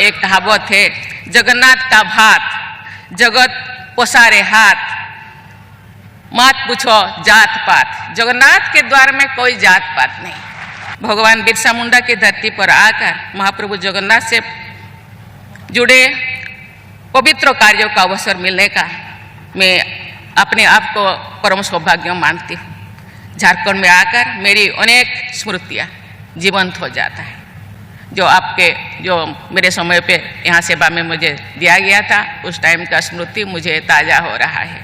एक कहावत है, जगन्नाथ का भात जगत पसारे हाथ, मत पूछो जात पात। जगन्नाथ के द्वार में कोई जात पात नहीं। भगवान बिरसा मुंडा की धरती पर आकर महाप्रभु जगन्नाथ से जुड़े पवित्र कार्यों का अवसर मिलने का मैं अपने आप को परम सौभाग्य मानती हूँ। झारखंड में आकर मेरी अनेक स्मृतियाँ जीवंत हो जाता है। जो मेरे समय पे यहाँ सेवा में मुझे दिया गया था, उस टाइम का स्मृति मुझे ताज़ा हो रहा है।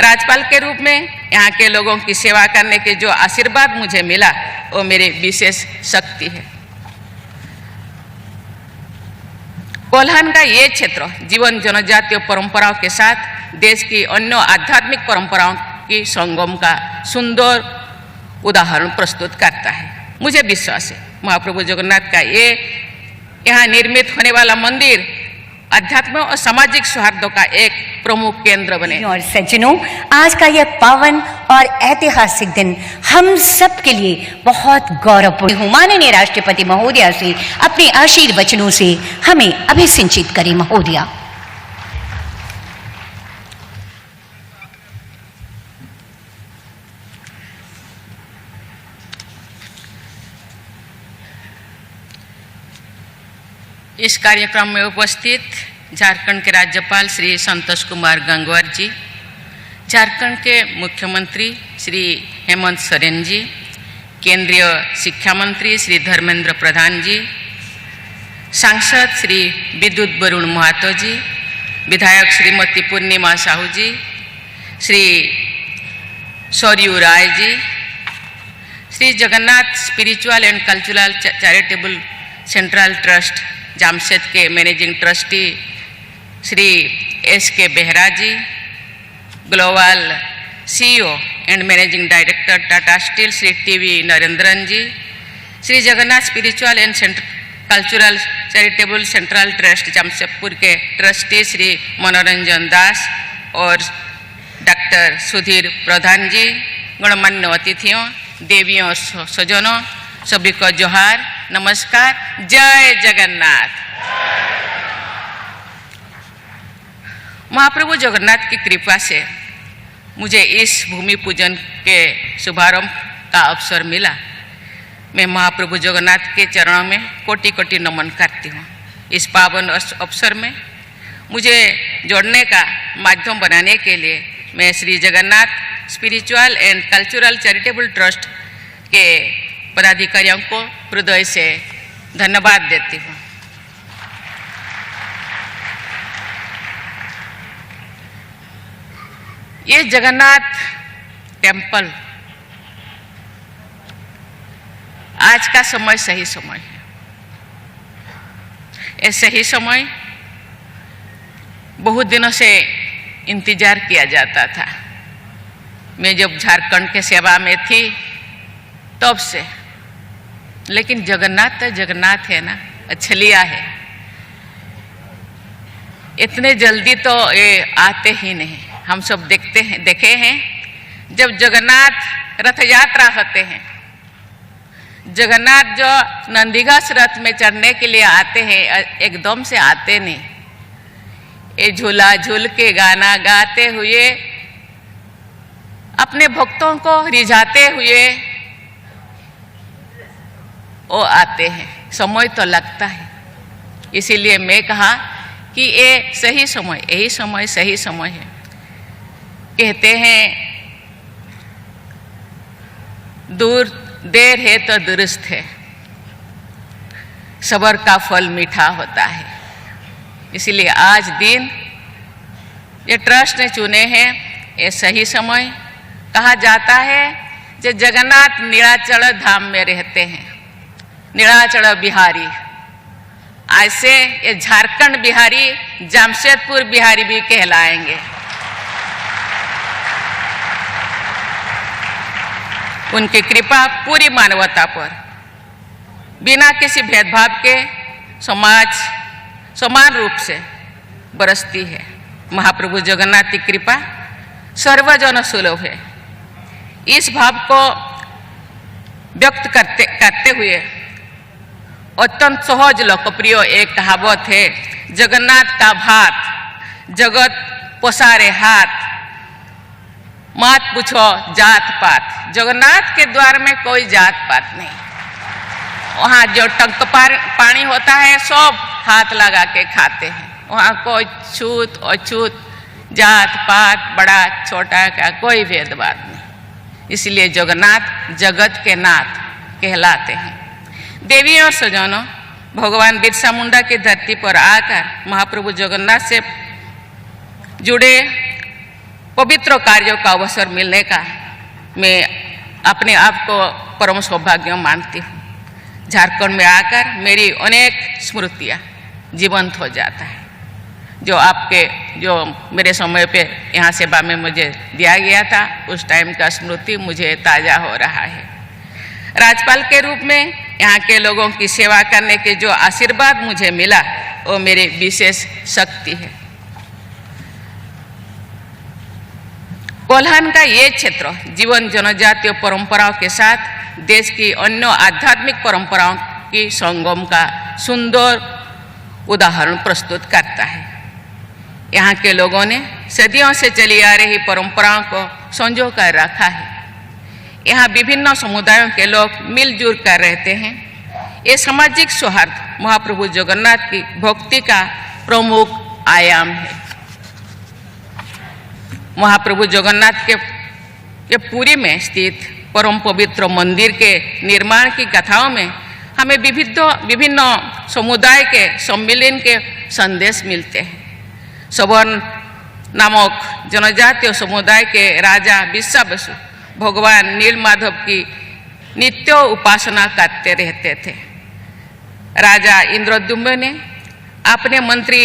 राज्यपाल के रूप में यहाँ के लोगों की सेवा करने के जो आशीर्वाद मुझे मिला, वो मेरी विशेष शक्ति है। कोल्हान का ये क्षेत्र जीवन जनजातीय परंपराओं के साथ देश की अन्य आध्यात्मिक परंपराओं की संगम का सुंदर उदाहरण प्रस्तुत करता है। मुझे विश्वास है महाप्रभु जगन्नाथ का ये यहाँ निर्मित होने वाला मंदिर अध्यात्म और सामाजिक सौहार्द का एक प्रमुख केंद्र बने। और सज्जनों, आज का यह पावन और ऐतिहासिक दिन हम सब के लिए बहुत गौरवपूर्ण हूँ। माननीय राष्ट्रपति महोदया से अपने आशीर्वचनों से हमें अभिसिंचित करें महोदया। इस कार्यक्रम में उपस्थित झारखंड के राज्यपाल श्री संतोष कुमार गंगवार जी, झारखंड के मुख्यमंत्री श्री हेमंत सोरेन जी, केंद्रीय शिक्षा मंत्री श्री धर्मेंद्र प्रधान जी, सांसद श्री विद्युत वरुण महतो जी, विधायक Shrimati Purnima Sahu ji, Shri Saryu Roy ji, Shri Jagannath spiritual and cultural charitable central trust Jamshed के managing trustee Shri S K. Behera ji, global CEO and managing director Tata steel Shri T V. Narendran ji, Shri Jagannath spiritual and cultural charitable central trust Jamshedpur के ट्रस्टी श्री मनोरंजन दास और डॉक्टर सुधीर प्रधान जी, गणमान्य अतिथियों, देवियों और स्वजनों, सभी को जोहार, नमस्कार, जय जगन्नाथ। महाप्रभु जगन्नाथ की कृपा से मुझे इस भूमि पूजन के शुभारंभ का अवसर मिला। मैं महाप्रभु जगन्नाथ के चरणों में कोटि कोटि नमन करती हूँ। इस पावन अवसर में मुझे जोड़ने का माध्यम बनाने के लिए मैं Shri Jagannath spiritual and cultural charitable trust के पदाधिकारियों को हृदय से धन्यवाद देती हूँ। ये जगन्नाथ टेम्पल आज का समय सही समय है। ये सही समय बहुत दिनों से इंतजार किया जाता था। मैं जब झारखंड के सेवा में थी तब से, लेकिन जगन्नाथ तो जगन्नाथ है ना, छलिया है। इतने जल्दी तो ये आते ही नहीं। हम सब देखे हैं जब जगन्नाथ रथ यात्रा होते हैं, जगन्नाथ जो नंदीघास रथ में चढ़ने के लिए आते हैं, एकदम से आते नहीं। ये झूला झूल के गाना गाते हुए, अपने भक्तों को रिझाते हुए वो आते हैं। समय तो लगता है। इसीलिए मैं कहा कि ये सही समय, यही समय सही समय है। कहते हैं दूर देर है तो दुरुस्त है, सब्र का फल मीठा होता है। इसीलिए आज दिन ये ट्रस्ट ने चुने हैं, ये सही समय। कहा जाता है जो जगन्नाथ नीलाचल धाम में रहते हैं, नीलाचल बिहारी। ऐसे ये झारखंड बिहारी, जमशेदपुर बिहारी भी कहलाएंगे। उनकी कृपा पूरी मानवता पर बिना किसी भेदभाव के समाज समान रूप से बरसती है। महाप्रभु जगन्नाथ की कृपा सर्वजन सुलभ है। इस भाव को व्यक्त करते हुए अत्यंत सहज लोकप्रिय एक कहावत है, जगन्नाथ का भात जगत पसारे हाथ, मत पूछो जात पात। जगन्नाथ के द्वार में कोई जात पात नहीं, वहाँ जो टंक पानी होता है सब हाथ लगा के खाते हैं। वहाँ कोई छूत अछूत जात पात बड़ा छोटा का कोई भेदभाव नहीं। इसलिए जगन्नाथ जगत के नाथ कहलाते हैं। देवी और सजनों, भगवान बिरसा मुंडा की धरती पर आकर महाप्रभु जगन्नाथ से जुड़े पवित्र कार्यों का अवसर मिलने का मैं अपने आप को परम सौभाग्य मानती हूँ। झारखंड में आकर मेरी अनेक स्मृतियाँ जीवंत हो जाता है। जो मेरे समय पे यहाँ सेवा में मुझे दिया गया था, उस टाइम का स्मृति मुझे ताज़ा हो रहा है। राज्यपाल के रूप में यहाँ के लोगों की सेवा करने के जो आशीर्वाद मुझे मिला, वो मेरी विशेष शक्ति है। कोल्हान का ये क्षेत्र जीवन जनजातीय परंपराओं के साथ देश की अन्य आध्यात्मिक परंपराओं की संगम का सुंदर उदाहरण प्रस्तुत करता है। यहाँ के लोगों ने सदियों से चली आ रही परंपराओं को संजो कर रखा है। यहाँ विभिन्न समुदायों के लोग मिलजुल कर रहते हैं। ये सामाजिक सौहार्द महाप्रभु जगन्नाथ की भक्ति का प्रमुख आयाम है। महाप्रभु जगन्नाथ के पुरी में स्थित परम पवित्र मंदिर के निर्माण की कथाओं में हमें विभिन्न समुदाय के सम्मिलन के संदेश मिलते हैं। सवर्ण नामक जनजातीय समुदाय के राजा बिस्सा बसु भगवान नीलमाधव की नित्य उपासना करते रहते थे। राजा इंद्रद्युम्न ने अपने मंत्री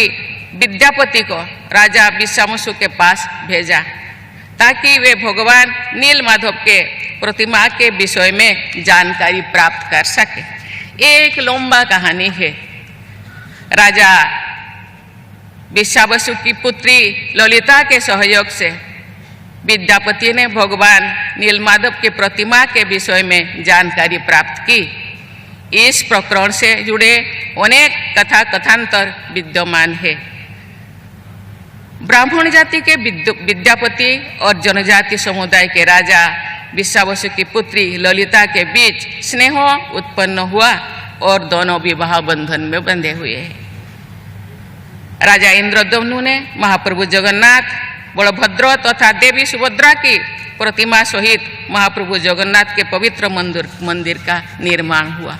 विद्यापति को राजा बिस्सामसु के पास भेजा ताकि वे भगवान नीलमाधव के प्रतिमा के विषय में जानकारी प्राप्त कर सके। एक लंबा कहानी है। राजा बिस्सामसु की पुत्री ललिता के सहयोग से विद्यापति ने भगवान नीलमाधव के प्रतिमा के विषय में जानकारी प्राप्त की। इस प्रकरण से जुड़े अनेक कथा कथांतर विद्यमान है। ब्राह्मण जाति के विद्यापति और जनजाति समुदाय के राजा बिस्सावसु की पुत्री ललिता के बीच स्नेह उत्पन्न हुआ और दोनों विवाह बंधन में बंधे हुए हैं। राजा इंद्रद्युम्न ने महाप्रभु जगन्नाथ, बलभद्र तथा देवी सुभद्रा की प्रतिमा सहित महाप्रभु जगन्नाथ के पवित्र मंदिर का निर्माण हुआ।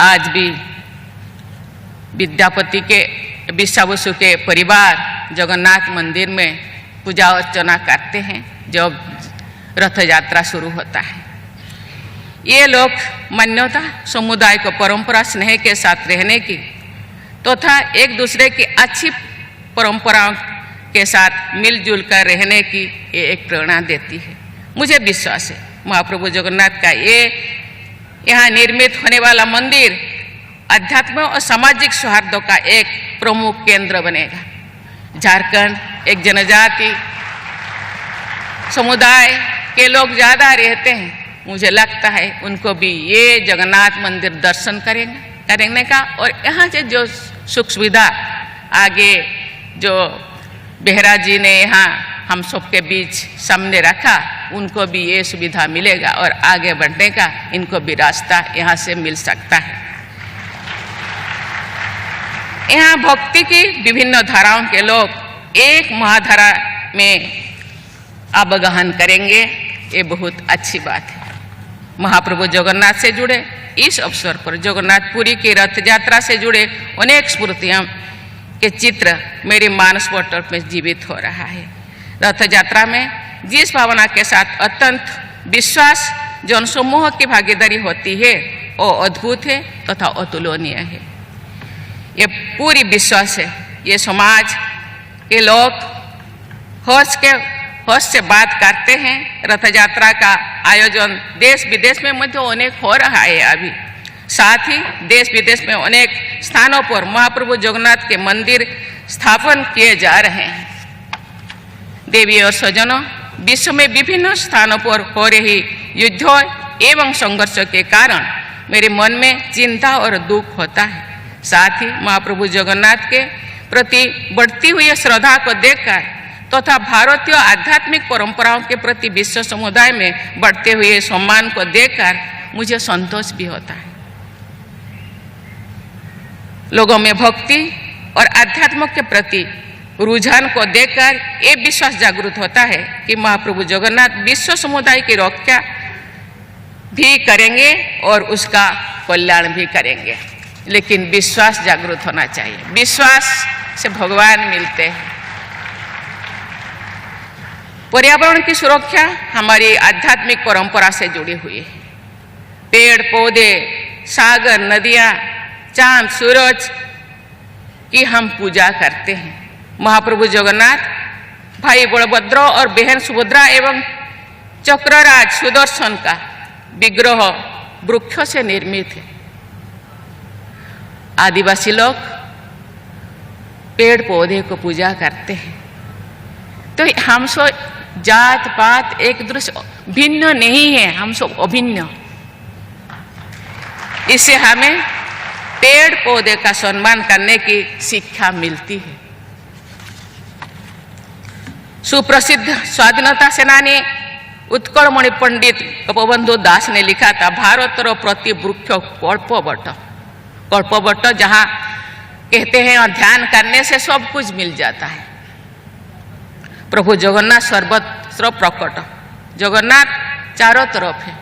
आज भी विद्यापति के बिस्सावसु के परिवार जगन्नाथ मंदिर में पूजा अर्चना करते हैं जब रथ यात्रा शुरू होता है। ये लोग मान्यता समुदाय को परंपरा स्नेह के साथ रहने की तथा एक दूसरे की अच्छी परंपराओं के साथ मिलजुल कर रहने की ये एक प्रेरणा देती है। मुझे विश्वास है महाप्रभु जगन्नाथ का ये यहाँ निर्मित होने वाला मंदिर अध्यात्म और सामाजिक सौहार्द का एक प्रमुख केंद्र बनेगा। झारखंड एक जनजाति समुदाय के लोग ज़्यादा रहते हैं। मुझे लगता है उनको भी ये जगन्नाथ मंदिर दर्शन करने का और यहाँ से जो सुख सुविधा आगे जो बेहरा जी ने यहाँ हम सबके बीच सामने रखा, उनको भी ये सुविधा मिलेगा और आगे बढ़ने का इनको भी रास्ता यहाँ से मिल सकता है। यहाँ भक्ति की विभिन्न धाराओं के लोग एक महाधारा में अवगाहन करेंगे, ये बहुत अच्छी बात है। महाप्रभु जगन्नाथ से जुड़े इस अवसर पर जगन्नाथपुरी की रथ यात्रा से जुड़े अनेक स्मृतियाँ के चित्र मेरे मानस पटल में जीवित हो रहा है। रथ यात्रा में जिस भावना के साथ अत्यंत विश्वास जनसमूह की भागीदारी होती है वो अद्भुत है तथा अतुलनीय है। ये पूरी विश्वास है ये समाज के लोग हर्ष से बात करते हैं। रथ यात्रा का आयोजन देश विदेश में मध्य अनेक हो रहा है अभी। साथ ही देश विदेश में अनेक स्थानों पर महाप्रभु जगन्नाथ के मंदिर स्थापन किए जा रहे हैं। देवी और सज्जनों, विश्व में विभिन्न स्थानों पर हो रही युद्धों एवं संघर्ष के कारण मेरे मन में चिंता और दुख होता है। साथ ही महाप्रभु जगन्नाथ के प्रति बढ़ती हुई श्रद्धा को देखकर तथा भारतीय आध्यात्मिक परंपराओं के प्रति विश्व समुदाय में बढ़ते हुए सम्मान को देखकर मुझे संतोष भी होता है। लोगों में भक्ति और अध्यात्म के प्रति रुझान को देखकर ये विश्वास जागृत होता है कि महाप्रभु जगन्नाथ विश्व समुदाय की रक्षा भी करेंगे और उसका कल्याण भी करेंगे। लेकिन विश्वास जागृत होना चाहिए। विश्वास से भगवान मिलते हैं। पर्यावरण की सुरक्षा हमारी आध्यात्मिक परंपरा से जुड़ी हुई है। पेड़ पौधे, सागर, नदियाँ, चांद, सूरज की हम पूजा करते हैं। महाप्रभु जगन्नाथ, भाई बलभद्र और बहन सुभद्रा एवं चक्रराज सुदर्शन का विग्रह वृक्षों से निर्मित है। आदिवासी लोग पेड़ पौधे को पूजा करते हैं। तो हम सब जात पात एक दूसरे भिन्न नहीं है, हम सब अभिन्न। इससे हमें पेड़ पौधे का सम्मान करने की शिक्षा मिलती है। सुप्रसिद्ध स्वाधीनता सेनानी उत्कलमणि पंडित गोपबंधु दास ने लिखा था, भारतर प्रति वृक्ष कल्पवट। कल्पवट जहाँ कहते हैं ध्यान करने से सब कुछ मिल जाता है। प्रभु जगन्नाथ सर्वत्र प्रकट। जगन्नाथ चारों तरफ है,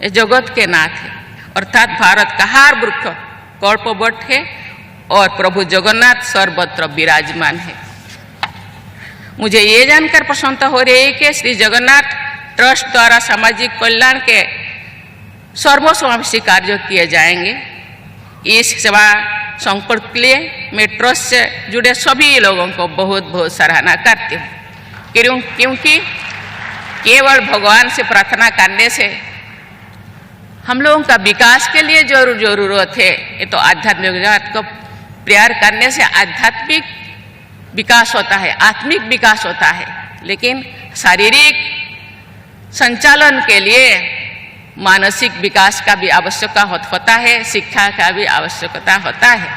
ये जगत के नाथ है। अर्थात भारत का हर वृक्ष कल्पवट है और प्रभु जगन्नाथ सर्वत्र विराजमान है। मुझे ये जानकर प्रसन्नता हो रही है कि श्री जगन्नाथ ट्रस्ट द्वारा सामाजिक कल्याण के सर्वसमावेशी कार्य किए जाएंगे। इस सेवा संकल्प के लिए मैं ट्रस्ट से जुड़े सभी लोगों को बहुत बहुत सराहना करती हूँ, क्योंकि केवल भगवान से प्रार्थना करने से हम लोगों का विकास के लिए जरूरत है। ये तो आध्यात्मिक जगत को प्यार करने से आध्यात्मिक विकास होता है, आत्मिक विकास होता है। लेकिन शारीरिक संचालन के लिए मानसिक विकास का भी आवश्यकता होता है, शिक्षा का भी आवश्यकता होता है।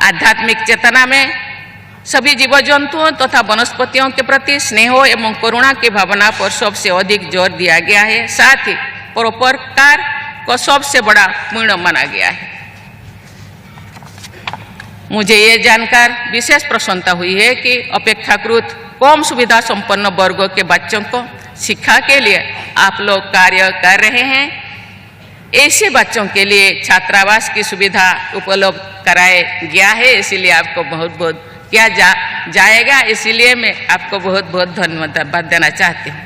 आध्यात्मिक चेतना में सभी जीव जंतुओं तथा वनस्पतियों के प्रति स्नेह एवं करुणा की भावना पर सबसे अधिक जोर दिया गया है। साथ ही परोपकार को सबसे बड़ा पुण्य माना गया है। मुझे ये जानकर विशेष प्रसन्नता हुई है कि अपेक्षाकृत कम सुविधा संपन्न वर्गों के बच्चों को शिक्षा के लिए आप लोग कार्य कर रहे हैं। ऐसे बच्चों के लिए छात्रावास की सुविधा उपलब्ध कराया गया है, इसीलिए आपको बहुत बहुत किया जाएगा। इसीलिए मैं आपको बहुत बहुत धन्यवाद देना चाहती हूँ।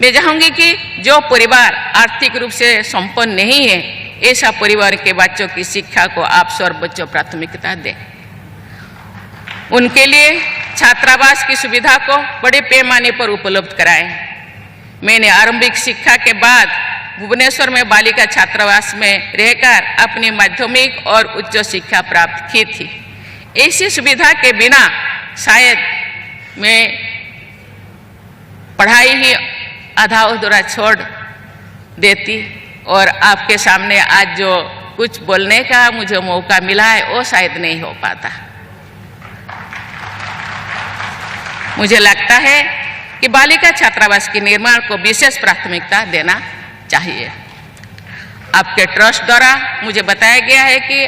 मैं चाहूँगी कि जो परिवार आर्थिक रूप से संपन्न नहीं है, ऐसा परिवार के बच्चों की शिक्षा को आप सर्वोच्च प्राथमिकता दें। उनके लिए छात्रावास की सुविधा को बड़े पैमाने पर उपलब्ध कराएं। मैंने आरंभिक शिक्षा के बाद भुवनेश्वर में बालिका छात्रावास में रहकर अपनी माध्यमिक और उच्च शिक्षा प्राप्त की थी। ऐसी सुविधा के बिना शायद मैं पढ़ाई ही आधा अधूरा छोड़ देती और आपके सामने आज जो कुछ बोलने का मुझे मौका मिला है वो शायद नहीं हो पाता। मुझे लगता है कि बालिका छात्रावास के निर्माण को विशेष प्राथमिकता देना चाहिए। आपके ट्रस्ट द्वारा मुझे बताया गया है कि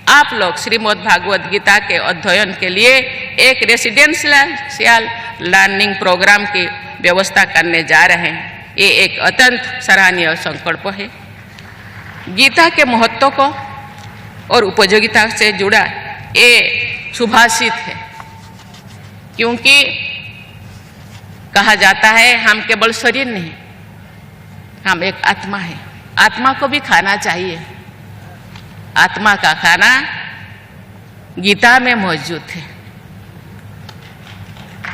आप लोग श्रीमद् भागवत गीता के अध्ययन के लिए एक रेसिडेंशियल लर्निंग प्रोग्राम की व्यवस्था करने जा रहे हैं। ये एक अत्यंत सराहनीय संकल्प है। गीता के महत्व को और उपयोगिता से जुड़ा ये सुभाषित है, क्योंकि कहा जाता है हम केवल शरीर नहीं, हम एक आत्मा है। आत्मा को भी खाना चाहिए। आत्मा का खाना गीता में मौजूद है।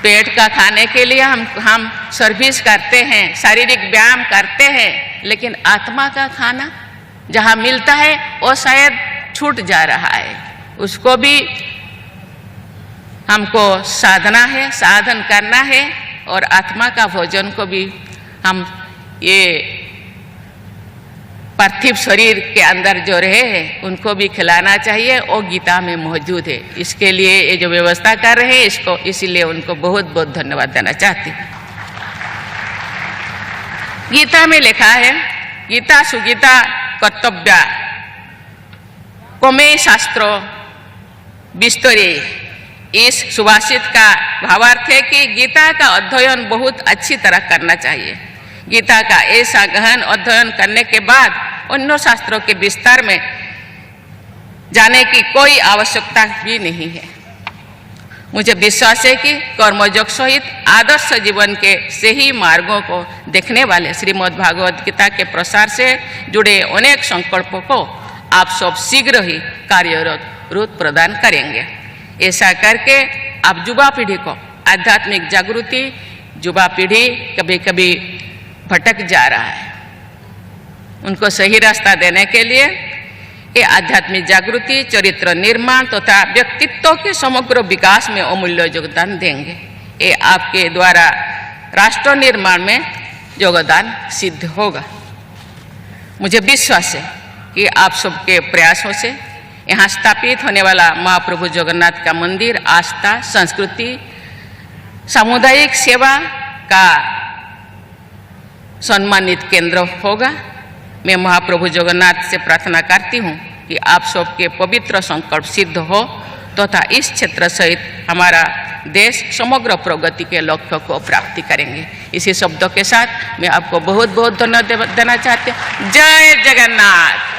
पेट का खाने के लिए हम सर्विस करते हैं, शारीरिक व्यायाम करते हैं, लेकिन आत्मा का खाना जहाँ मिलता है वो शायद छूट जा रहा है। उसको भी हमको साधना है, साधन करना है और आत्मा का भोजन को भी हम ये पार्थिव शरीर के अंदर जो रहे हैं उनको भी खिलाना चाहिए, वो गीता में मौजूद है। इसके लिए ये जो व्यवस्था कर रहे हैं इसको, इसीलिए उनको बहुत बहुत धन्यवाद देना चाहती हूँ। गीता में लिखा है, गीता सुगीता कर्तव्या कोमे शास्त्रो विस्तरे। इस सुभाषित का भावार्थ है कि गीता का अध्ययन बहुत अच्छी तरह करना चाहिए। गीता का ऐसा गहन अध्ययन करने के बाद अन्य शास्त्रों के विस्तार में जाने की कोई आवश्यकता भी नहीं है। मुझे विश्वास है कि कर्मयोग सहित आदर्श जीवन के सही मार्गों को देखने वाले श्रीमद् भागवत गीता के प्रसार से जुड़े अनेक संकल्पों को आप सब शीघ्र ही कार्यरत रूप प्रदान करेंगे। ऐसा करके आप युवा पीढ़ी को आध्यात्मिक जागृति, युवा पीढ़ी कभी कभी भटक जा रहा है, उनको सही रास्ता देने के लिए ये आध्यात्मिक जागृति, चरित्र निर्माण तथा व्यक्तित्व के समग्र विकास में अमूल्य योगदान देंगे। ये आपके द्वारा राष्ट्र निर्माण में योगदान सिद्ध होगा। मुझे विश्वास है कि आप सबके प्रयासों से यहाँ स्थापित होने वाला महाप्रभु जगन्नाथ का मंदिर आस्था, संस्कृति, सामुदायिक सेवा का सम्मानित केंद्र होगा। मैं महाप्रभु जगन्नाथ से प्रार्थना करती हूँ कि आप सबके पवित्र संकल्प सिद्ध हो तथा इस क्षेत्र सहित हमारा देश समग्र प्रगति के लक्ष्य को प्राप्ति करेंगे। इसी शब्दों के साथ मैं आपको बहुत बहुत धन्यवाद देना चाहती हूँ। जय जगन्नाथ।